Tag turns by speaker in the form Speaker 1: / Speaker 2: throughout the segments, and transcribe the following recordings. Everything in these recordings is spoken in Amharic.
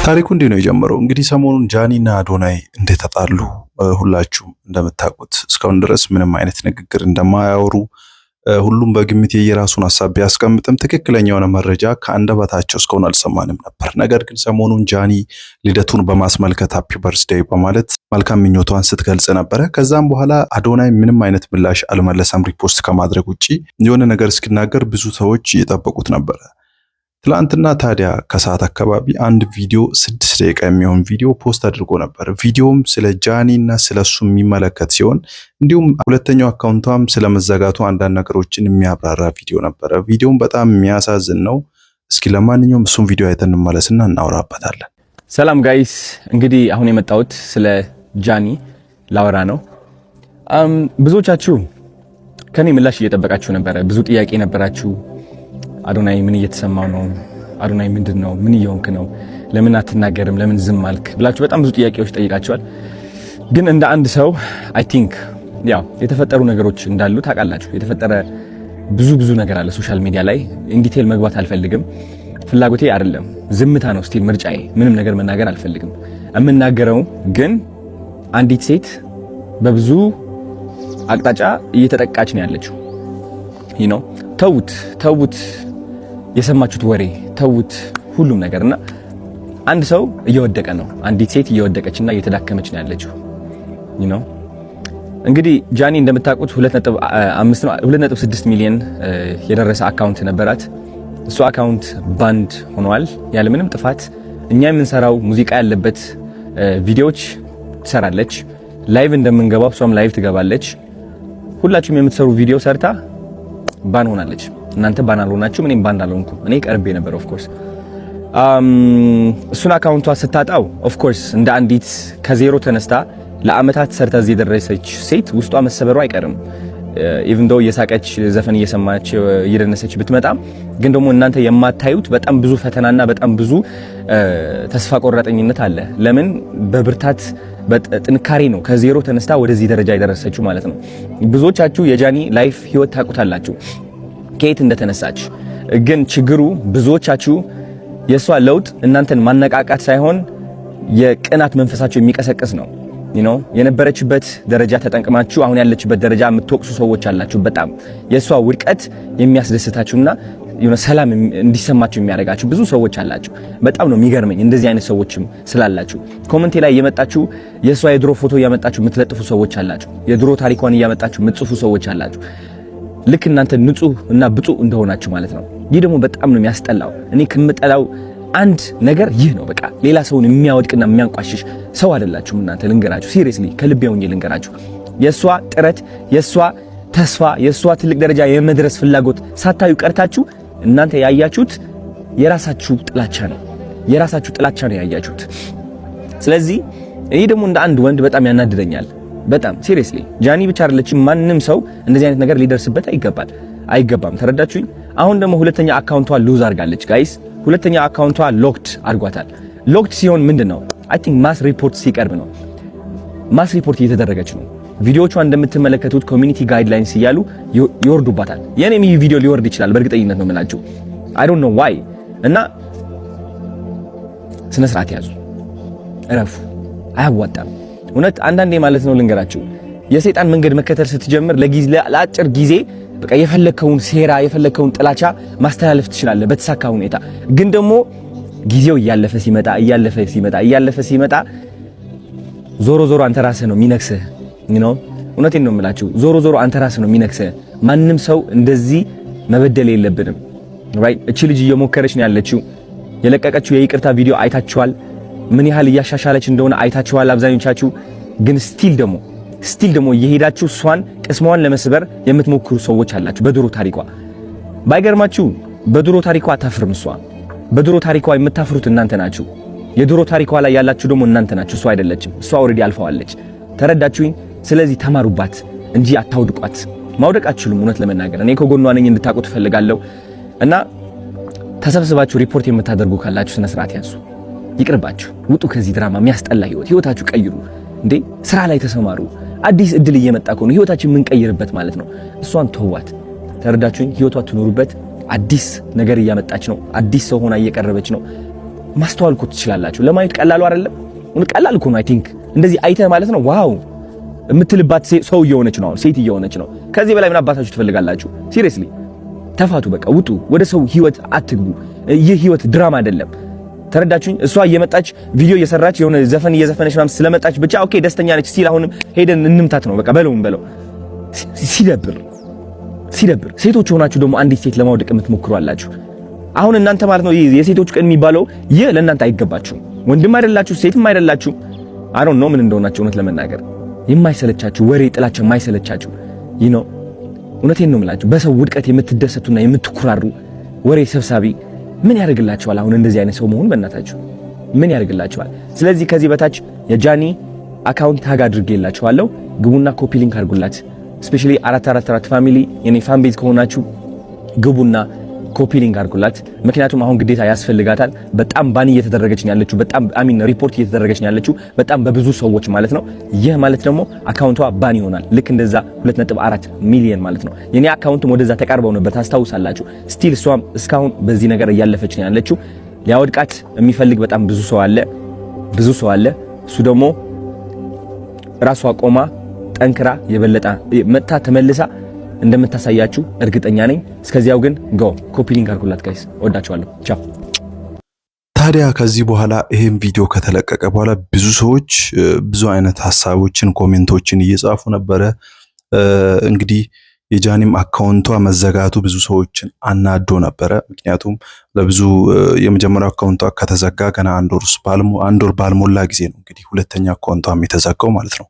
Speaker 1: ታሪኩ እንዲህ ነው የጀመረው። እንግዲህ ሰሞኑን ጃኒና አዶናይ እንደተጣሉ ሁላችሁም እንደምታውቁት እስካሁን ድረስ ምንም አይነት ንግግር እንደማያወሩ ሁሉም በግምት የየራሱን ሐሳብ ቢያስቀምጥም ትክክለኛ የሆነ መረጃ ከአንደበታቸው እስካሁን አልሰማንም ነበር። ነገር ግን ሰሞኑን ጃኒ ልደቱን በማስመልከት ሃፒ በርዝዴይ በማለት መልካም ምኞቷን ስትገልጽ ነበረ። ከዛም በኋላ አዶናይ ምንም አይነት ምላሽ አልመለሰም ሪፖስት ከማድረግ ውጪ የሆነ ነገር እስኪናገር ብዙ ሰዎች እየጠበቁት ነበረ። ትላንትና ታዲያ ከሰዓት አካባቢ አንድ ቪዲዮ 6 ደቂቃ የሚሆን ቪዲዮ ፖስት አድርጎ ነበር። ቪዲዮም ስለ ጃኒ እና ስለሱ የሚመለከት ሲሆን እንዲሁም ሁለተኛው አካውንቷም ስለመዘጋቱ አንዳንድ ነገሮችን የሚያብራራ ቪዲዮ ነበረ። ቪዲዮም በጣም የሚያሳዝን ነው። እስኪ ለማንኛውም እሱን ቪዲዮ አይተን እንመለስና እናወራበታለን።
Speaker 2: ሰላም ጋይስ፣ እንግዲህ አሁን የመጣሁት ስለ ጃኒ ላወራ ነው። ብዙዎቻችሁ ከኔ ምላሽ እየጠበቃችሁ ነበረ። ብዙ ጥያቄ ነበራችሁ። አዶናይ ምን እየተሰማው ነው? አዶናይ ምንድነው? ምን እየሆንክ ነው? ለምን አትናገርም? ለምን ዝም አልክ? ብላችሁ በጣም ብዙ ጥያቄዎች ጠይቃችኋል። ግን እንደ አንድ ሰው አይ ቲንክ ያው የተፈጠሩ ነገሮች እንዳሉ ታውቃላችሁ። የተፈጠረ ብዙ ነገር አለ ሶሻል ሚዲያ ላይ። ኢን ዲቴል መግባት አልፈልግም። ፍላጎቴ አይደለም። ዝምታ ነው ስቲል ምርጫዬ። ምንም ነገር መናገር አልፈልግም። የምናገረው ግን አንዲት ሴት በብዙ አቅጣጫ እየተጠቃች ነው ያለችው። ተውት የሰማችሁት ወሬ ተውት ሁሉም ነገርና አንድ ሰው እየወደቀ ነው። አንዲት ሴት እየወደቀችና እየተዳከመች ነው ያለችው። እንግዲህ ጃኒ እንደምታውቁት 2.6 ሚሊዮን የደረሰ አካውንት ነበራት። እሱ አካውንት ባንድ ሆኗል ያለ ምንም ጥፋት። እኛ የምንሰራው ሙዚቃ ያለበት ቪዲዮዎች ትሰራለች። ላይቭ እንደምንገባው እሷም ላይቭ ትገባለች። ሁላችሁም የምትሰሩ ቪዲዮ ሰርታ ባን ሆናለች። እናንተ ባን አልሆናችሁም፣ እኔም ባን አልሆንኩም። እኔ ቀርቤ ነበር ኦፍ ኮርስ። እሱን አካውንቷ ስታጣው ኦፍ ኮርስ እንደ አንዲት ከዜሮ ተነስታ ለአመታት ሰርታ እዚህ የደረሰች ሴት ውስጧ መሰበሩ አይቀርም። ኢቭን ዶ እየሳቀች ዘፈን እየሰማች እየደነሰች ብትመጣም ግን ደግሞ እናንተ የማታዩት በጣም ብዙ ፈተናና በጣም ብዙ ተስፋ ቆራጠኝነት አለ። ለምን በብርታት በጥንካሬ ነው ከዜሮ ተነስታ ወደዚህ ደረጃ የደረሰችው ማለት ነው። ብዙዎቻችሁ የጃኒ ላይፍ ህይወት ታውቁታላችሁ ከየት እንደተነሳች። ግን ችግሩ ብዙዎቻችሁ የሷ ለውጥ እናንተን ማነቃቃት ሳይሆን የቅናት መንፈሳችሁ የሚቀሰቅስ ነው። የነበረችበት ደረጃ ተጠንቅማችሁ አሁን ያለችበት ደረጃ የምትወቅሱ ሰዎች አላችሁ። በጣም የሷ ውድቀት የሚያስደስታችሁና ሰላም እንዲሰማችሁ የሚያደርጋችሁ ብዙ ሰዎች አላችሁ። በጣም ነው የሚገርመኝ እንደዚህ አይነት ሰዎችም ስላላችሁ። ኮሜንት ላይ እየመጣችሁ የሷ የድሮ ፎቶ እያመጣችሁ የምትለጥፉ ሰዎች አላችሁ። የድሮ ታሪኳን እያመጣችሁ የምትጽፉ ሰዎች አላችሁ። ልክ እናንተ ንጹህ እና ብፁዕ እንደሆናችሁ ማለት ነው። ይህ ደግሞ በጣም ነው የሚያስጠላው። እኔ ከምጠላው አንድ ነገር ይህ ነው። በቃ ሌላ ሰውን የሚያወድቅና የሚያንቋሽሽ ሰው አይደላችሁም እናንተ። ልንገራችሁ ሲሪየስሊ ከልቤ ሆኜ ልንገራችሁ። የሷ ጥረት፣ የሷ ተስፋ፣ የሷ ትልቅ ደረጃ የመድረስ ፍላጎት ሳታዩ ቀርታችሁ እናንተ ያያችሁት የራሳችሁ ጥላቻ ነው። የራሳችሁ ጥላቻ ነው ያያችሁት። ስለዚህ እኔ ደግሞ እንደ አንድ ወንድ በጣም ያናድደኛል። በጣም ሲሪየስሊ ጃኒ ብቻ አይደለችም፣ ማንንም ሰው እንደዚህ አይነት ነገር ሊደርስበት አይገባም። ተረዳችሁኝ? አሁን ደግሞ ሁለተኛ አካውንቷ ሉዝ አድርጋለች ጋይስ። ሁለተኛ አካውንቷ ሎክድ አድርጓታል። ሎክድ ሲሆን ምንድነው? አይ ቲንክ ማስ ሪፖርት ሲቀርብ ነው። ማስ ሪፖርት እየተደረገች ነው። ቪዲዮቿ እንደምትመለከቱት ኮሚኒቲ ጋይድላይንስ እያሉ ይወርዱባታል። የኔም ይህ ቪዲዮ ሊወርድ ይችላል በእርግጠኝነት ነው የምላችሁ። አይ ዶንት ኖ ዋይ። እና ስነ ስርዓት ያዙ፣ እረፉ። አያዋጣም እውነት። አንዳንዴ ማለት ነው ልንገራችሁ፣ የሰይጣን መንገድ መከተል ስትጀምር ለአጭር ጊዜ በቃ የፈለከውን ሴራ የፈለከውን ጥላቻ ማስተላለፍ ትችላለህ በተሳካ ሁኔታ። ግን ደግሞ ጊዜው እያለፈ ሲመጣ ዞሮ አንተ ራስህ ነው የሚነክስህ። እውነቴን ነው የምላችሁ፣ ዞሮ አንተ ራስህ ነው የሚነክስህ። ማንም ሰው እንደዚህ መበደል የለብንም። ራይት? እቺ ልጅ እየሞከረች ነው ያለችው። የለቀቀችው የይቅርታ ቪዲዮ አይታችኋል። ምን ያህል እያሻሻለች እንደሆነ አይታችኋል አብዛኞቻችሁ። ግን ስቲል ደግሞ እየሄዳችሁ እሷን ቅስሟን ለመስበር የምትሞክሩ ሰዎች አላችሁ። በድሮ ታሪኳ ባይገርማችሁ፣ በድሮ ታሪኳ አታፍርም እሷ። በድሮ ታሪኳ የምታፍሩት እናንተ ናችሁ። የድሮ ታሪኳ ላይ ያላችሁ ደግሞ እናንተ ናችሁ። እሷ አይደለችም። እሷ ኦልሬዲ አልፈዋለች። ተረዳችሁኝ? ስለዚህ ተማሩባት እንጂ አታውድቋት። ማውደቅ አትችሉም። እውነት ለመናገር እኔ ከጎኗ ነኝ እንድታውቁ ትፈልጋለሁ። እና ተሰብስባችሁ ሪፖርት የምታደርጉ ካላችሁ ስነ ስርዓት ያዙ። ይቅርባችሁ። ውጡ ከዚህ ድራማ። የሚያስጠላ ህይወታችሁ ቀይሩ። እንዴ ስራ ላይ ተሰማሩ። አዲስ እድል እየመጣ ነው፣ ህይወታችን የምንቀይርበት ማለት ነው። እሷን ተዋት። ተረዳችሁኝ? ህይወቷ ትኖሩበት። አዲስ ነገር እያመጣች ነው። አዲስ ሰው ሆና እየቀረበች ነው። ማስተዋል እኮ ትችላላችሁ። ለማየት ቀላሉ አይደለም። ቀላል እኮ ነው። አይ ቲንክ እንደዚህ አይተህ ማለት ነው ዋው የምትልባት ሰው እየሆነች ነው፣ ሴት እየሆነች ነው። ከዚህ በላይ ምን አባታችሁ ትፈልጋላችሁ? ሲሪየስሊ ተፋቱ፣ በቃ ውጡ። ወደ ሰው ህይወት አትግቡ። ይህ ህይወት ድራማ አይደለም። ተረዳችሁኝ? እሷ እየመጣች ቪዲዮ እየሰራች የሆነ ዘፈን እየዘፈነች ምናምን ስለመጣች ብቻ ኦኬ ደስተኛ ነች ሲል አሁንም ሄደን እንምታት ነው በቃ በለው። ሲደብር ሴቶች ሆናችሁ ደግሞ አንዲት ሴት ለማውደቅ የምትሞክሩ አላችሁ። አሁን እናንተ ማለት ነው የሴቶች ቀን የሚባለው ይህ ለእናንተ አይገባችሁም። ወንድም አይደላችሁ፣ ሴትም አይደላችሁ። አይ ዶንት ኖ ምን እንደሆናችሁ እውነት ለመናገር የማይሰለቻችሁ ወሬ ጥላቻ የማይሰለቻችሁ እውነቴን ነው የምላችሁ። በሰው ውድቀት የምትደሰቱና የምትኩራሩ ወሬ ሰብሳቢ ምን ያደርግላችኋል? አሁን እንደዚህ አይነት ሰው መሆን በእናታችሁ ምን ያደርግላችኋል? ስለዚህ ከዚህ በታች የጃኒ አካውንት ታግ አድርጌላችኋለሁ። ግቡና ኮፒ ሊንክ አድርጉላት። ስፔሻሊ 444 ፋሚሊ የኔ ፋን ቤዝ ከሆናችሁ ግቡና ኮፒ ሊንክ አድርጉላት። ምክንያቱም አሁን ግዴታ ያስፈልጋታል። በጣም ባን እየተደረገች ነው ያለችው። በጣም ሪፖርት እየተደረገች ነው ያለችው በጣም በብዙ ሰዎች ማለት ነው። ይህ ማለት ደግሞ አካውንቷ ባን ይሆናል። ልክ እንደዛ 2.4 ሚሊዮን ማለት ነው። የኔ አካውንትም ወደዛ ተቃርበው ነበር ታስታውሳላችሁ። ስቲል እሷም እስካሁን በዚህ ነገር እያለፈች ነው ያለችው። ሊያወድቃት የሚፈልግ በጣም ብዙ ሰው አለ። እሱ ደግሞ ራሷ ቆማ ጠንክራ የበለጠ መጣ ተመልሳ እንደምታሳያችሁ እርግጠኛ ነኝ። እስከዚያው ግን ኮፒ ሊንክ አድርጉላት ጋይስ። ወዳችኋለሁ። ቻው።
Speaker 1: ታዲያ ከዚህ በኋላ ይሄን ቪዲዮ ከተለቀቀ በኋላ ብዙ ሰዎች ብዙ አይነት ሐሳቦችን ኮሜንቶችን እየጻፉ ነበረ። እንግዲህ የጃኒም አካውንቷ መዘጋቱ ብዙ ሰዎችን አናዶ ነበረ። ምክንያቱም ለብዙ የመጀመሪያው አካውንቷ ከተዘጋ ገና አንድ ወር ባልሞላ ጊዜ ነው እንግዲህ ሁለተኛ አካውንቷም የተዘጋው ማለት ነው።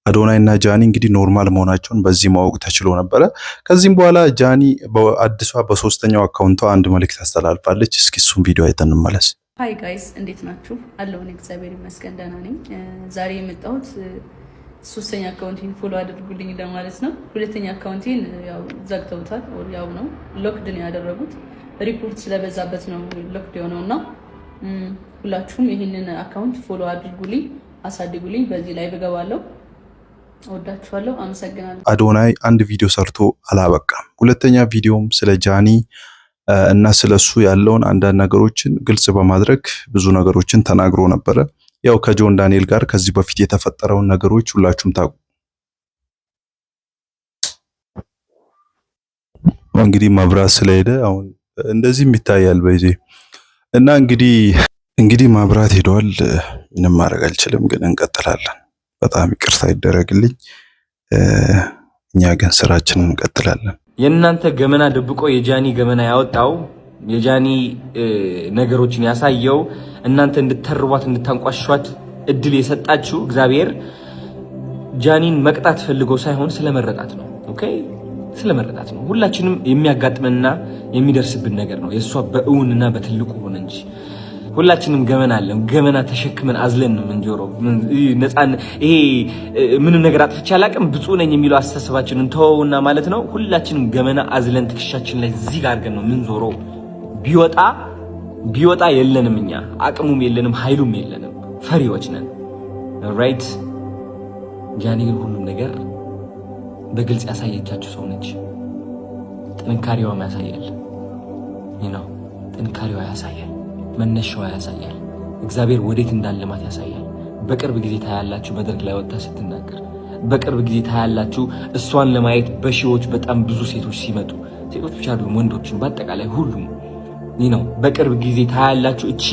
Speaker 1: አዶናይ እና ጃኒ እንግዲህ ኖርማል መሆናቸውን በዚህ ማወቅ ተችሎ ነበረ። ከዚህም በኋላ ጃኒ በአዲሷ በሶስተኛው አካውንቷ አንድ መልእክት አስተላልፋለች። እስኪ እሱን ቪዲዮ አይተን እንመለስ።
Speaker 3: ሃይ ጋይስ እንዴት ናችሁ? አለሁኝ እግዚአብሔር ይመስገን ደህና ነኝ። ዛሬ የመጣሁት ሶስተኛ አካውንቴን ፎሎ አድርጉልኝ ለማለት ነው። ሁለተኛ አካውንቴን ያው ዘግተውታል። ያው ነው ሎክድ ነው ያደረጉት። ሪፖርት ስለበዛበት ነው ሎክድ የሆነውና ሁላችሁም ይሄንን አካውንት ፎሎ አድርጉልኝ፣ አሳድጉልኝ። በዚህ ላይ በገባለሁ። ወዳችኋለሁ። አመሰግናለሁ።
Speaker 1: አዶናይ አንድ ቪዲዮ ሰርቶ አላበቃም። ሁለተኛ ቪዲዮም ስለ ጃኒ እና ስለሱ ያለውን አንዳንድ ነገሮችን ግልጽ በማድረግ ብዙ ነገሮችን ተናግሮ ነበረ። ያው ከጆን ዳንኤል ጋር ከዚህ በፊት የተፈጠረውን ነገሮች ሁላችሁም ታውቁ። እንግዲህ መብራት ስለሄደ አሁን እንደዚህም ይታያል በዚህ እና እንግዲህ መብራት ሄዷል። ምንም ማድረግ አልችልም፣ ግን እንቀጥላለን። በጣም ይቅርታ ይደረግልኝ። እኛ ግን ስራችንን እንቀጥላለን።
Speaker 2: የእናንተ ገመና ደብቆ የጃኒ ገመና ያወጣው የጃኒ ነገሮችን ያሳየው እናንተ እንድትተርቧት እንድታንቋሿት እድል የሰጣችሁ እግዚአብሔር ጃኒን መቅጣት ፈልጎ ሳይሆን ስለመረጣት ነው። ኦኬ ስለመረጣት ነው። ሁላችንም የሚያጋጥመንና የሚደርስብን ነገር ነው። የሷ በእውንና በትልቁ ሆነ እንጂ ሁላችንም ገመና አለን። ገመና ተሸክመን አዝለን ነው ምንጆሮ ነፃን ይሄ ምንም ነገር አጥፍቼ አላቅም ብፁዕ ነኝ የሚለው አስተሳሰባችንን ተወውና ማለት ነው። ሁላችንም ገመና አዝለን ትከሻችን ላይ እዚህ ጋር አድርገን ነው ምንዞሮ። ቢወጣ የለንም፣ እኛ አቅሙም የለንም፣ ኃይሉም የለንም፣ ፈሪዎች ነን። ራይት ጃኒ ግን ሁሉም ነገር በግልጽ ያሳየቻችሁ ሰው ነች። ጥንካሬዋም ያሳያል። ጥንካሬዋ ያሳያል። መነሻዋ ያሳያል። እግዚአብሔር ወዴት እንዳለማት ያሳያል። በቅርብ ጊዜ ታያላችሁ መድረክ ላይ ወጣ ስትናገር። በቅርብ ጊዜ ታያላችሁ እሷን ለማየት በሺዎች በጣም ብዙ ሴቶች ሲመጡ፣ ሴቶች ብቻ አይደሉም ወንዶችን በአጠቃላይ ሁሉም በቅርብ ጊዜ ታያላችሁ። እቺ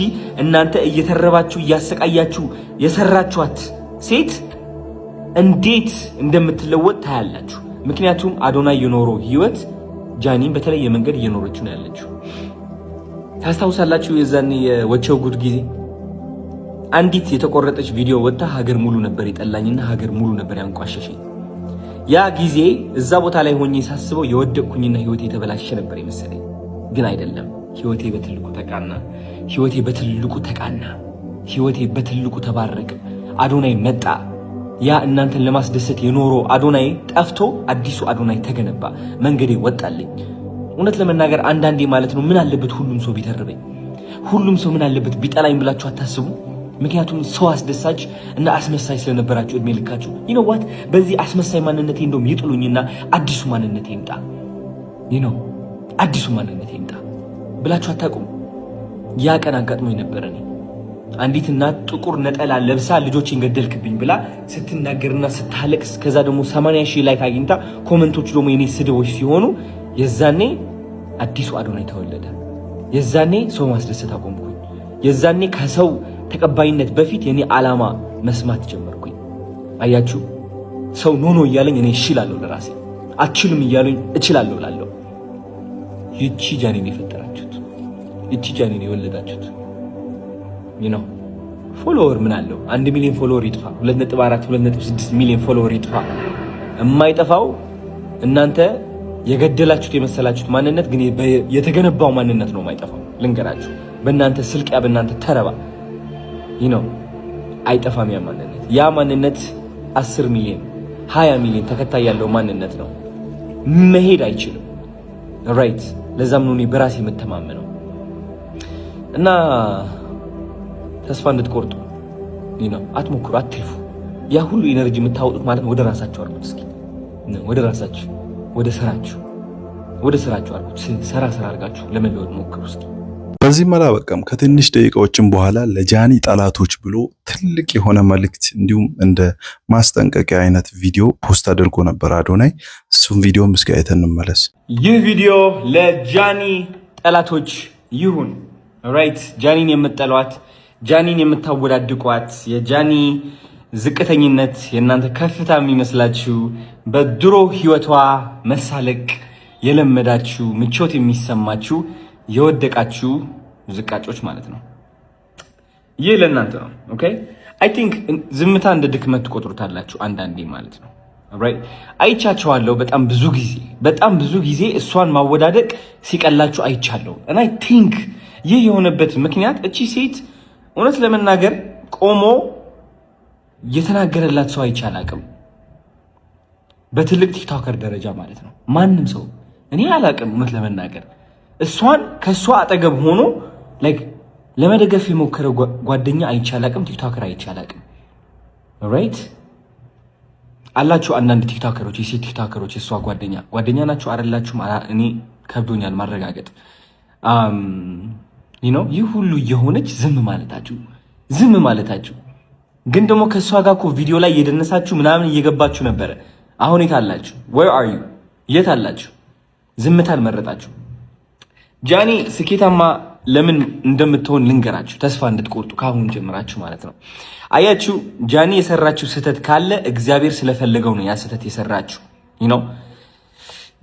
Speaker 2: እናንተ እየተረባችሁ እያሰቃያችሁ የሰራችኋት ሴት እንዴት እንደምትለወጥ ታያላችሁ። ምክንያቱም አዶናይ የኖረው ህይወት ጃኒን በተለየ መንገድ እየኖረችው ነው ያለችው። ታስታውሳላችሁ የዛኔ የወቸው ጉድ ጊዜ አንዲት የተቆረጠች ቪዲዮ ወጣ ሀገር ሙሉ ነበር የጠላኝና ሀገር ሙሉ ነበር ያንቋሸሸኝ። ያ ጊዜ እዛ ቦታ ላይ ሆኜ ሳስበው የወደቅኩኝና ህይወቴ የተበላሸ ነበር የመሰለኝ። ግን አይደለም። ህይወቴ በትልቁ ተባረከ። አዶናይ መጣ። ያ እናንተን ለማስደሰት የኖረው አዶናይ ጠፍቶ አዲሱ አዶናይ ተገነባ። መንገዴ ወጣልኝ። እውነት ለመናገር አንዳንዴ ማለት ነው ምን አለበት ሁሉም ሰው ቢተርበኝ፣ ሁሉም ሰው ምን አለበት ቢጠላኝ ብላችሁ አታስቡ። ምክንያቱም ሰው አስደሳች እና አስመሳይ ስለነበራችሁ እድሜ ልካችሁ ዋት በዚህ አስመሳይ ማንነቴ እንደውም ይጥሉኝና አዲሱ ማንነቴ ይምጣ አዲሱ ማንነቴ ይምጣ ብላችሁ አታውቁም። ያ ቀን አጋጥሞኝ ነበር። እኔ አንዲት እናት ጥቁር ነጠላ ለብሳ ልጆችን ገደልክብኝ ብላ ስትናገርና ስታለቅስ ከዛ ደግሞ 80,000 ላይክ አግኝታ ኮሜንቶች ደግሞ የኔ ስድቦች ሲሆኑ የዛኔ አዲሱ አዶናይ ተወለደ። የዛኔ ሰው ማስደሰት አቆምኩኝ። የዛኔ ከሰው ተቀባይነት በፊት የኔ ዓላማ መስማት ጀመርኩኝ። አያችሁ ሰው ኖ እያለኝ እኔ እችላለሁ ለራሴ፣ አችልም እያለኝ እችላለሁ እላለሁ። ይቺ ጃኒን የፈጠራችሁት፣ ይቺ ጃኒን የወለዳችሁት ነው። ፎሎወር ምን አለው? 1 ሚሊዮን ፎሎወር ይጥፋ፣ 2.4 2.6 ሚሊዮን ፎሎወር ይጥፋ፣ የማይጠፋው እናንተ የገደላችሁት የመሰላችሁት ማንነት ግን የተገነባው ማንነት ነው የማይጠፋው። ልንገራችሁ፣ በእናንተ ስልቂያ፣ በእናንተ ተረባ ነው አይጠፋም። ያ ማንነት 10 ሚሊዮን 20 ሚሊዮን ተከታይ ያለው ማንነት ነው። መሄድ አይችልም። ራይት። ለዛም ነው እኔ በራሴ የምተማመነው እና ተስፋ እንድትቆርጡ ነው። አትሞክሩ፣ አትልፉ። ያ ሁሉ ኢነርጂ የምታወጡት ማለት ነው ወደ ራሳችሁ አድርጉት። እስኪ ወደ ራሳችሁ፣ ወደ ስራችሁ አድርጉት። ሰራ አድርጋችሁ ለመለወጥ ሞክሩ እስኪ።
Speaker 1: በዚህም አላበቃም። ከትንሽ ደቂቃዎችም በኋላ ለጃኒ ጠላቶች ብሎ ትልቅ የሆነ መልእክት እንዲሁም እንደ ማስጠንቀቂያ አይነት ቪዲዮ ፖስት አድርጎ ነበር አዶናይ። እሱም ቪዲዮም እስኪ አይተን እንመለስ።
Speaker 2: ይህ ቪዲዮ ለጃኒ ጠላቶች ይሁን። ራይት። ጃኒን የምትጠሏት፣ ጃኒን የምታወዳድቋት፣ የጃኒ ዝቅተኝነት የእናንተ ከፍታ የሚመስላችሁ፣ በድሮ ህይወቷ መሳለቅ የለመዳችሁ፣ ምቾት የሚሰማችሁ የወደቃችሁ ዝቃጮች ማለት ነው። ይህ ለእናንተ ነው። ኦኬ አይ ቲንክ ዝምታ እንደ ድክመት ትቆጥሩታላችሁ አንዳንዴ ማለት ነው። ራይት። አይቻቸዋለሁ በጣም ብዙ ጊዜ እሷን ማወዳደቅ ሲቀላችሁ አይቻለሁ። እና አይ ቲንክ ይህ የሆነበት ምክንያት እቺ ሴት እውነት ለመናገር ቆሞ የተናገረላት ሰው አይቻል አቅም በትልቅ ቲክቶከር ደረጃ ማለት ነው። ማንም ሰው እኔ አላቅም እውነት ለመናገር እሷን ከሷ አጠገብ ሆኖ ላይክ ለመደገፍ የሞከረ ጓደኛ አይቻል አቅም፣ ቲክቶከር አይቻል አቅም። ራይት አላችሁ አንዳንድ ቲክቶከሮች፣ የሴት ቲክቶከሮች የሷ ጓደኛ ናችሁ አይደላችሁም? እኔ ከብዶኛል ማረጋገጥ። ይህ ሁሉ የሆነች ዝም ማለታችሁ ግን ደግሞ ከሷ ጋር እኮ ቪዲዮ ላይ እየደነሳችሁ ምናምን እየገባችሁ ነበረ። አሁን የት አላችሁ? where are you? የት አላችሁ? ዝምታን መረጣችሁ። ጃኒ ስኬታማ ለምን እንደምትሆን ልንገራችሁ፣ ተስፋ እንድትቆርጡ ካሁን ጀምራችሁ ማለት ነው። አያችሁ ጃኒ የሰራችሁ ስህተት ካለ እግዚአብሔር ስለፈለገው ነው ያ ስህተት የሰራችሁ።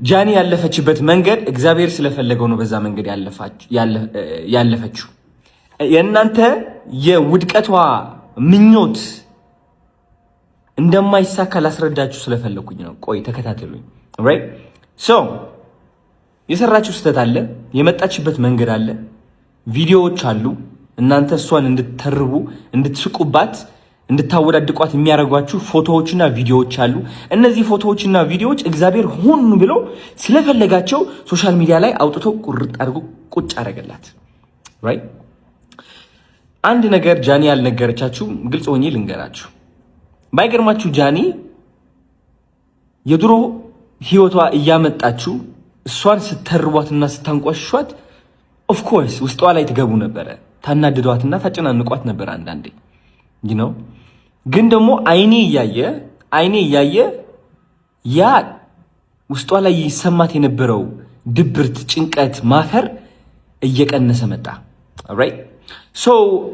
Speaker 2: ጃኒ ያለፈችበት መንገድ እግዚአብሔር ስለፈለገው ነው በዛ መንገድ ያለፈችው። የእናንተ የውድቀቷ ምኞት እንደማይሳካ ላስረዳችሁ ስለፈለኩኝ ነው። ቆይ ተከታተሉኝ። ራይት ሶ የሰራችሁ ስህተት አለ፣ የመጣችበት መንገድ አለ፣ ቪዲዮዎች አሉ። እናንተ እሷን እንድትተርቡ፣ እንድትስቁባት፣ እንድታወዳድቋት የሚያደርጓችሁ ፎቶዎችና ቪዲዮዎች አሉ። እነዚህ ፎቶዎችና ቪዲዮዎች እግዚአብሔር ሆን ብሎ ስለፈለጋቸው ሶሻል ሚዲያ ላይ አውጥቶ ቁርጥ አድርጎ ቁጭ አደረገላት። ራይት አንድ ነገር ጃኒ ያልነገረቻችሁ ግልጽ ሆኜ ልንገራችሁ። ባይገርማችሁ ጃኒ የድሮ ህይወቷ እያመጣችሁ እሷን ስተርቧትና ስታንቋሿት ኦፍ ኮርስ ውስጧ ላይ ትገቡ ነበረ፣ ታናድዷትና ታጨናንቋት ነበር አንዳንዴ ግን ደግሞ አይኔ እያየ ያ ውስጧ ላይ ይሰማት የነበረው ድብርት፣ ጭንቀት፣ ማፈር እየቀነሰ መጣ። ራይት ሶ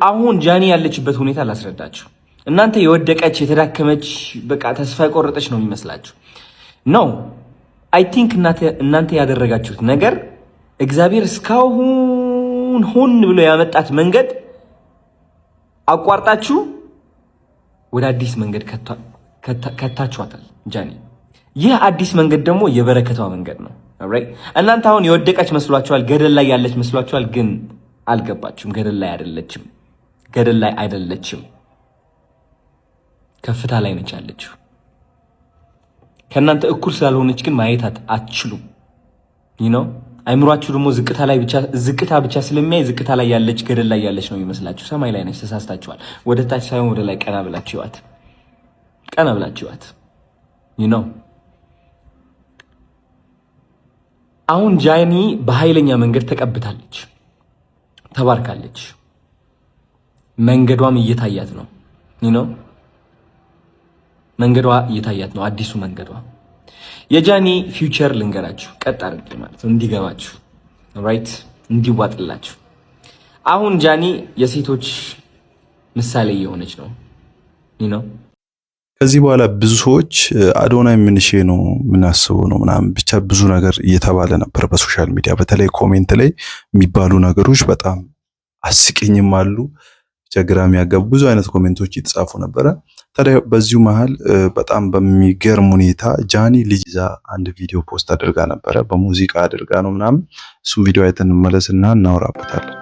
Speaker 2: አሁን ጃኒ ያለችበት ሁኔታ ላስረዳችሁ። እናንተ የወደቀች የተዳከመች በቃ ተስፋ የቆረጠች ነው የሚመስላችሁ ነው። አይ ቲንክ እናንተ ያደረጋችሁት ነገር እግዚአብሔር እስካሁን ሆን ብሎ ያመጣት መንገድ አቋርጣችሁ ወደ አዲስ መንገድ ከታችኋታል ጃኒ። ይህ አዲስ መንገድ ደግሞ የበረከቷ መንገድ ነው። ኦልራይት እናንተ አሁን የወደቀች መስሏችኋል፣ ገደል ላይ ያለች መስሏችኋል። ግን አልገባችሁም። ገደል ላይ አይደለችም። ከፍታ ላይ ነች ያለችው። ከእናንተ እኩል ስላልሆነች ግን ማየት አትችሉም። አይምሯችሁ ደግሞ ዝቅታ ብቻ ስለሚያይ ዝቅታ ላይ ያለች ገደል ላይ ያለች ነው የሚመስላችሁ። ሰማይ ላይ ነች። ተሳስታችኋል። ወደ ታች ሳይሆን ወደ ላይ ቀና ብላችኋት አሁን ጃኒ በኃይለኛ መንገድ ተቀብታለች፣ ተባርካለች። መንገዷም እየታያት ነው መንገዷ እየታያት ነው አዲሱ መንገዷ የጃኒ ፊውቸር ልንገራችሁ ቀጥ አድርጌ ማለት ነው እንዲገባችሁ ራይት እንዲዋጥላችሁ አሁን ጃኒ የሴቶች ምሳሌ የሆነች ነው
Speaker 1: ከዚህ በኋላ ብዙ ሰዎች አዶናይ ምንሼ ነው ምናስበው ነው ምናምን ብቻ ብዙ ነገር እየተባለ ነበር በሶሻል ሚዲያ በተለይ ኮሜንት ላይ የሚባሉ ነገሮች በጣም አስቂኝም አሉ ቸግራም ያጋቡ ብዙ አይነት ኮሜንቶች ይጻፉ ነበር ታዲያ በዚሁ መሃል በጣም በሚገርም ሁኔታ ጃኒ ልጅ ይዛ አንድ ቪዲዮ ፖስት አድርጋ ነበር በሙዚቃ አድርጋ ነው ምናምን እሱ ቪዲዮ አይተን እንመለስና እናወራበታለን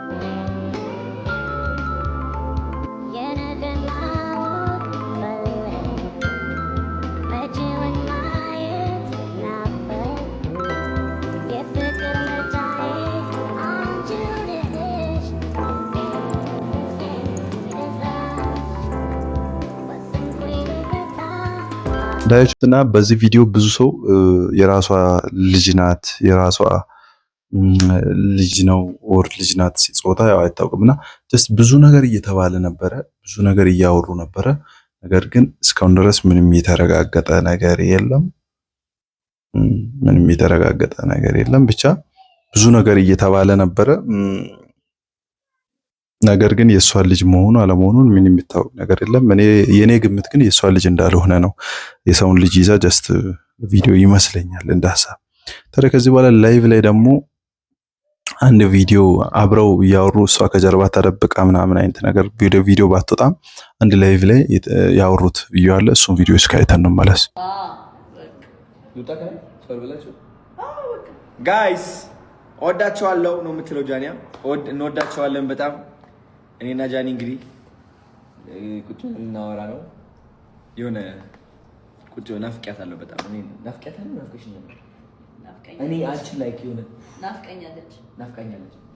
Speaker 1: ዳይችና በዚህ ቪዲዮ ብዙ ሰው የራሷ ልጅ ናት የራሷ ልጅ ነው ወር ልጅ ናት ሲጾታ ያው አይታወቅምና just ብዙ ነገር እየተባለ ነበር ብዙ ነገር እያወሩ ነበር ነገር ግን እስካሁን ድረስ ምንም የተረጋገጠ ነገር የለም ብቻ ብዙ ነገር እየተባለ ነበር ነገር ግን የሷ ልጅ መሆኑ አለመሆኑን ምን የሚታወቅ ነገር የለም የኔ ግምት ግን የሷ ልጅ እንዳልሆነ ነው የሰውን ልጅ ይዛ just ቪዲዮ ይመስለኛል እንደሐሳብ ታዲያ ከዚህ በኋላ ላይቭ ላይ ደግሞ አንድ ቪዲዮ አብረው ያወሩ እሷ ከጀርባ ተደብቃ ምናምን አይነት ነገር ቪዲዮ ባትወጣም አንድ ላይቭ ላይ ያወሩት ቪዲዮ አለ እሱን ቪዲዮ እስካይተን ነው ማለት
Speaker 2: ጋይስ ወዳቸዋለሁ ነው የምትለው ጃኒያ እንወዳቸዋለን በጣም እኔና ጃኒ እንግዲህ ቁጭ እናወራ ነው የሆነ ቁጭ ናፍቂያታለሁ በጣም እኔ ናፍቂያታለሁ እኔ አንቺ ላይክ የሆነ ናፍቀኛለች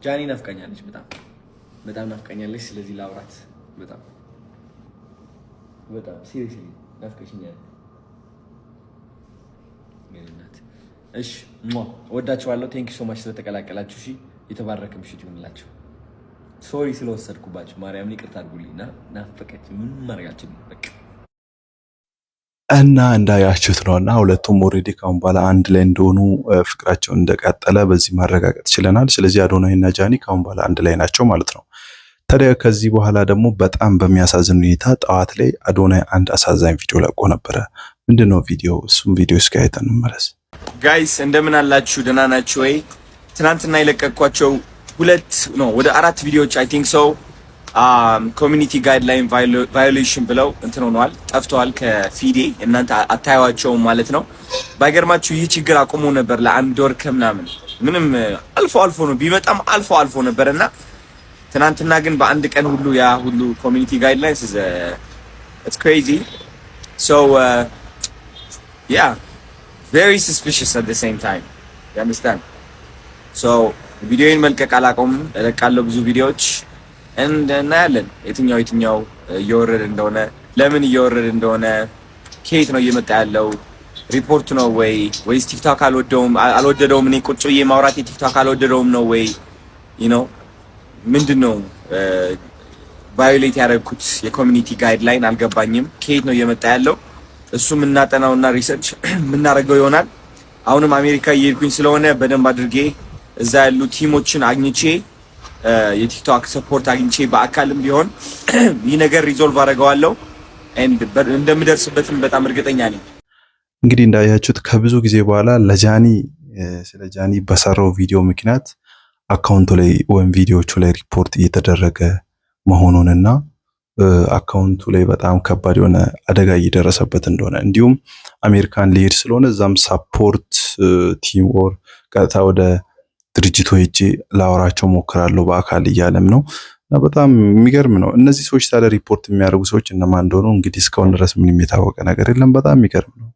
Speaker 2: ጃኒ ናፍቀኛለች በጣም ናፍቀኛለች ስለዚህ ላውራት በጣም ሲሪየስሊ ናፍቀሽኛል ምንነት እሺ ወዳቸዋለሁ ቴንክ ዩ ሶ ማች ስለተቀላቀላችሁ እሺ የተባረከ ምሽት ይሁንላችሁ ሶሪ ስለወሰድኩባችሁ ማርያምን ይቅርታ አድርጉልኝና ናፈቀች ምን ማርጋችን በቃ
Speaker 1: እና እንዳያችሁት ነውና ሁለቱም ኦሬዲ ካሁን በኋላ አንድ ላይ እንደሆኑ ፍቅራቸው እንደቀጠለ በዚህ ማረጋገጥ ችለናል ስለዚህ አዶናይ እና ጃኒ ካሁን በኋላ አንድ ላይ ናቸው ማለት ነው ታዲያ ከዚህ በኋላ ደግሞ በጣም በሚያሳዝን ሁኔታ ጠዋት ላይ አዶናይ አንድ አሳዛኝ ቪዲዮ ለቆ ነበር ምንድነው ቪዲዮ እሱም ቪዲዮ እስካይተን እንመለስ
Speaker 2: ጋይስ እንደምን አላችሁ ደህና ናችሁ ወይ ትናንትና የለቀኳቸው ወደ 4 ቪዲዮዎች አይ ቲንክ ሶ ኮሚኒቲ ጋይድላይን ቫዮሌሽን ብለው እንትን ሆነዋል ጠፍተዋል ከፊዴ እናንተ አታዩዋቸው ማለት ነው ባይገርማችሁ ይህ ችግር አቆሞ ነበር ለአንድ ወር ከምናምን ምንም አልፎ ነው ቢመጣም አልፎ ነበርና ትናንትና ግን በአንድ ቀን ሁሉ ያ ሁሉ ኮሚኒቲ ጋይድላይንስ it's crazy so yeah very suspicious at the same time you understand so ቪዲዮን መልቀቅ አላቆም እለቃለሁ ብዙ ቪዲዮዎች እናያለን የትኛው እየወረደ እንደሆነ ለምን እየወረደ እንደሆነ ከየት ነው እየመጣ ያለው ሪፖርት ነው ወይስ ቲክቶክ አልወደደውም እኔ ቁጭ ብዬ ማውራት የቲክቶክ አልወደደውም ነው ወይ ምንድነው ቫዮሌት ያደረኩት የኮሚኒቲ ጋይድላይን አልገባኝም ከየት ነው እየመጣ ያለው እሱም እናጠናውና ሪሰርች ምናረገው ይሆናል አሁንም አሜሪካ እየሄድኩኝ ስለሆነ በደንብ አድርጌ እዛ ያሉ ቲሞችን አግኝቼ የቲክቶክ ሰፖርት አግኝቼ በአካልም ቢሆን ይህ ነገር ሪዞልቭ አደርገዋለሁ እንደምደርስበትም በጣም እርግጠኛ ነኝ
Speaker 1: እንግዲህ እንዳያችሁት ከብዙ ጊዜ በኋላ ስለ ጃኒ በሰራው ቪዲዮ ምክንያት አካውንቱ ላይ ወይም ቪዲዮቹ ላይ ሪፖርት እየተደረገ መሆኑንና አካውንቱ ላይ በጣም ከባድ የሆነ አደጋ እየደረሰበት እንደሆነ እንዲሁም አሜሪካን ሊሄድ ስለሆነ እዛም ሰፖርት ቲም ኦር ቀጥታ ወደ ድርጅቱ ሄጄ ላወራቸው ሞክራለሁ በአካል እያለም ነው እና በጣም የሚገርም ነው እነዚህ ሰዎች ታዲያ ሪፖርት የሚያደርጉ ሰዎች እነማን እንደሆኑ እንግዲህ እስካሁን ድረስ ምንም የታወቀ ነገር የለም በጣም የሚገርም ነው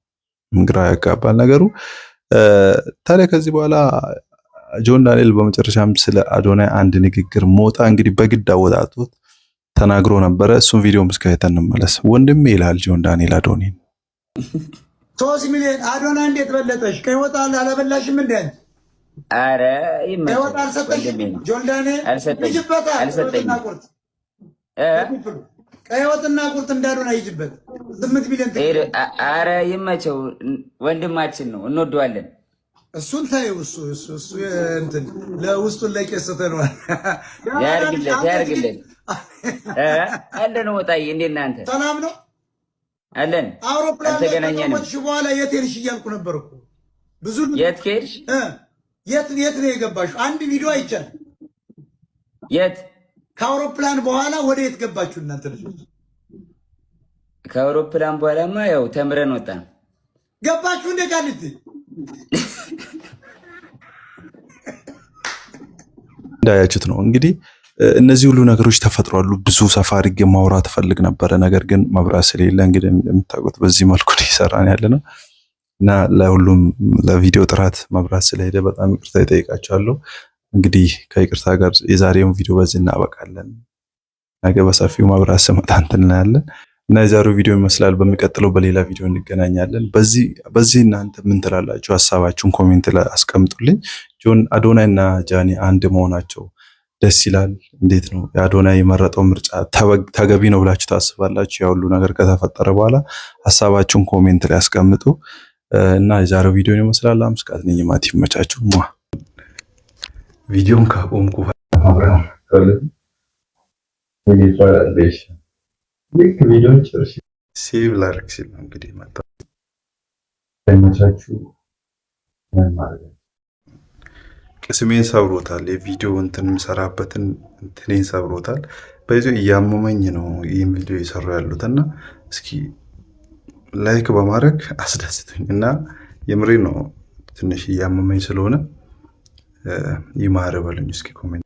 Speaker 1: ግራ ያጋባል ነገሩ ታዲያ ከዚህ በኋላ ጆን ዳንኤል በመጨረሻም ስለ አዶናይ አንድ ንግግር ሞጣ እንግዲህ በግድ አወጣጡት ተናግሮ ነበር እሱን ቪዲዮም እስካይተን እንመለስ ወንድሜ ይላል ጆን ዳንኤል አዶናይ
Speaker 4: 3 ሚሊዮን አዶናይ እንዴት በለጠሽ ከይወጣል አላበላሽም እንዴ
Speaker 5: አረ ይመጣል
Speaker 4: ጆን ዳንኤል
Speaker 5: አልሰጠኝም
Speaker 4: ቀይ ወጥና ቁርጥ እንዳሉን አይጅበት 8 ሚሊዮን
Speaker 5: አረ ይመቸው፣ ወንድማችን ነው፣ እንወደዋለን።
Speaker 4: እሱን ታየው። እሱ እንትን ለውስጡን ለቄስ ተነዋል።
Speaker 5: ያርግለት አለን። ወጣዬ እንዴት ነህ አንተ?
Speaker 4: ሰላም ነው
Speaker 5: አለን።
Speaker 4: አውሮፕላን ተገናኘን በኋላ የት ሄድሽ እያልኩ ነበር እኮ ብዙ።
Speaker 5: የት ሄድሽ?
Speaker 4: የት ነው የገባሽው? አንድ ቪዲዮ አይቻል።
Speaker 5: የት?
Speaker 4: ከአውሮፕላን በኋላ ወደ የት ገባችሁ እናንተ ልጆች?
Speaker 5: ከአውሮፕላን በኋላማ ያው ተምረን ወጣን።
Speaker 4: ገባችሁ እንደ ቃልቲ
Speaker 1: እንዳያችሁት ነው እንግዲህ እነዚህ ሁሉ ነገሮች ተፈጥሯሉ። ብዙ ሰፋ አድርጌ ማውራት ፈልግ ነበረ፣ ነገር ግን መብራት ስለሌለ እንግዲህ እንደምታውቁት በዚህ መልኩ እየሰራን ያለ ነው እና ለሁሉም ለቪዲዮ ጥራት መብራት ስለሄደ በጣም ይቅርታ ይጠይቃቸዋለሁ። እንግዲህ ከይቅርታ ጋር የዛሬውን ቪዲዮ በዚህ እናበቃለን። ነገ በሰፊው መብራት ስመጣ እንትን እናያለን እና የዛሬው ቪዲዮ ይመስላል። በሚቀጥለው በሌላ ቪዲዮ እንገናኛለን። በዚህ እናንተ ምን ትላላችሁ? ሀሳባችሁን ኮሜንት ላይ አስቀምጡልኝ። አዶናይ እና ጃኒ አንድ መሆናቸው ደስ ይላል። እንዴት ነው የአዶናይ የመረጠው ምርጫ ተገቢ ነው ብላችሁ ታስባላችሁ? ያ ሁሉ ነገር ከተፈጠረ በኋላ ሀሳባችሁን ኮሜንት ላይ አስቀምጡ እና የዛሬው ቪዲዮ ይመስላል። አምስቃት ነኝ ማቲ ይመቻችሁ። ቪዲዮን ካቆምኩ አብረን ልክ ቪዲዮን ጨርሼ ሴቭ ላድርግ ሲል ነው እንግዲህ መጣ። ይመቻችሁ። ምን ማለት ነው? ቅስሜን ሰብሮታል። የቪዲዮ እንትን የምሰራበትን እንትኔን ሰብሮታል። በዚህ እያመመኝ ነው ይህን ቪዲዮ እየሰሩ ያሉት እና እስኪ ላይክ በማድረግ አስደስቱኝ እና የምሬ ነው ትንሽ እያመመኝ ስለሆነ ይማር በሉኝ እስኪ ኮሜንት